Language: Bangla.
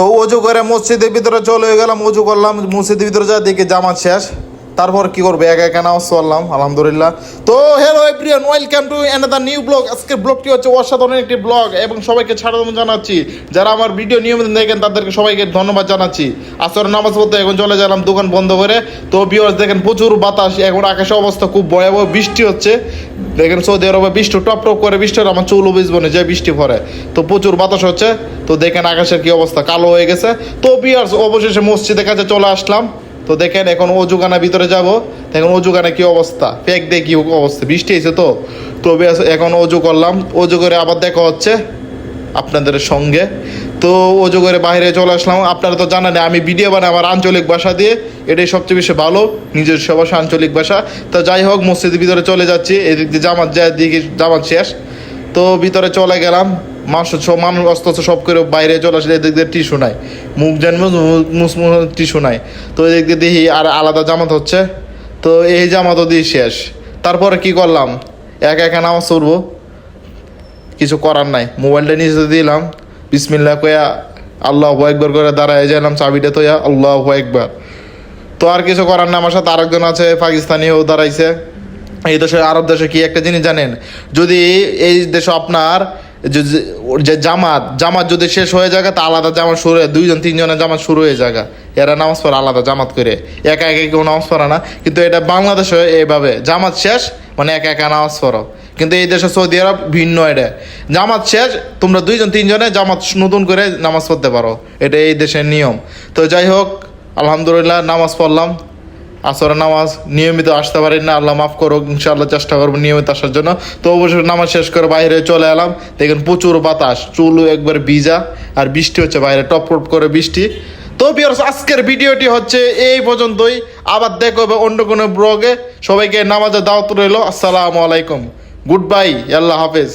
তো অজু করে মসজিদের ভিতরে চলে গেলাম, অজু করলাম, মসজিদের ভিতরে যা দেখি জামাত শেষ। তারপর কি করবে, একা একা নামাজ পড়লাম আলহামদুলিল্লাহ। তো hello everyone, welcome to another new blog. আজকের ব্লগটি হচ্ছে অসাধারণ একটি ব্লগ এবং সবাইকে স্বাগত জানাচ্ছি। যারা আমার ভিডিও নিয়মিত দেখেন তাদেরকে সবাইকে ধন্যবাদ জানাচ্ছি। আসর নামাজ পড়তে এখন চলে গেলাম দোকান বন্ধ করে। তো ভিউয়ার্স দেখেন প্রচুর বাতাস, এখন আকাশের অবস্থা খুব ভয়াবহ, বৃষ্টি হচ্ছে। দেখেন সৌদি আরবে বৃষ্টি টপ টপ করে বৃষ্টি হলে আমার চুলও ভিজবো না যে বৃষ্টি পড়ে। তো প্রচুর বাতাস হচ্ছে। তো দেখেন আকাশের কি অবস্থা, কালো হয়ে গেছে। তো ভিউয়ার্স অবশেষে মসজিদের কাছে চলে আসলাম। তো দেখেন এখন অজুখানার ভিতরে যাব। দেখেন অজুখানা কি অবস্থা, ফেক দিয়ে কি অবস্থা, বৃষ্টি হয়েছে তো। তো এখন অজু করলাম, অজু করে আবার দেখা হচ্ছে আপনাদের সঙ্গে। তো অজু করে বাইরে চলে আসলাম। আপনারা তো জানেন আমি ভিডিও বানাই আমার আঞ্চলিক ভাষা দিয়ে, এটাই সবচেয়ে বেশি ভালো, নিজস্ব ভাষা আঞ্চলিক ভাষা। তো যাই হোক মসজিদের ভিতরে চলে যাচ্ছি, এদিক দিয়ে জামাত যায়, দিকে জামাত শেষ। তো ভিতরে চলে গেলাম, মানুষ অস্ত সব করে বাইরে চলে আসলে এদিক দিয়ে টিস্যু নাই, মুখ জানবো টিস্যু নাই। তো এদিক দিয়ে দেখি আর আলাদা জামাত হচ্ছে। তো এই জামাতও দিয়ে শেষ। তারপরে কি করলাম, একা একা নামাজ পড়বো, কিছু করার নাই। মোবাইলটা নিচে দিলাম, বিসমিল্লাহ কয়া আল্লাহু আকবার করে দাঁড়ায় গেলাম, চাবিটা তো আল্লাহু আকবার। তো আর কিছু করার না, আমার সাথে আরেকজন আছে পাকিস্তানিও দাঁড়াইছে। এই দেশে আরব দেশে কি একটা জিনিস জানেন, যদি এই দেশে আপনার যে জামাত যদি শেষ হয়ে যায় তা আলাদা জামাত শুরু হয়, দুইজন তিনজনের জামাত শুরু হয়ে যায়, এরা নামাজ পড়ে আলাদা জামাত করে, একা একা কেউ নামাজ পড়ে না। কিন্তু এটা বাংলাদেশে এইভাবে জামাত শেষ মানে একা একা নামাজ পড়ো। কিন্তু এই দেশে সৌদি আরব ভিন্ন, এটা জামাত শেষ তোমরা দুইজন তিনজনে জামাত নতুন করে নামাজ পড়তে পারো, এটা এই দেশের নিয়ম। তো যাই হোক আলহামদুলিল্লাহ নামাজ পড়লাম, আসরের নামাজ নিয়মিত আসতে পারি না, আল্লাহ মাফ করো, ইনশাআল্লাহ চেষ্টা করবো নিয়মিত আসার জন্য। তো অবশ্যই নামাজ শেষ করে বাইরে চলে এলাম, দেখেন প্রচুর বাতাস, চুল একবার ভিজা, আর বৃষ্টি হচ্ছে বাইরে টপ টপ করে বৃষ্টি। তো ভিউয়ার্স আজকের ভিডিওটি হচ্ছে এই পর্যন্তই, আবার দেখো অন্য কোনো ব্লগে। সবাইকে নামাজের দাওয়াত রইল, আসসালামু আলাইকুম, গুড বাই, আল্লাহ হাফেজ।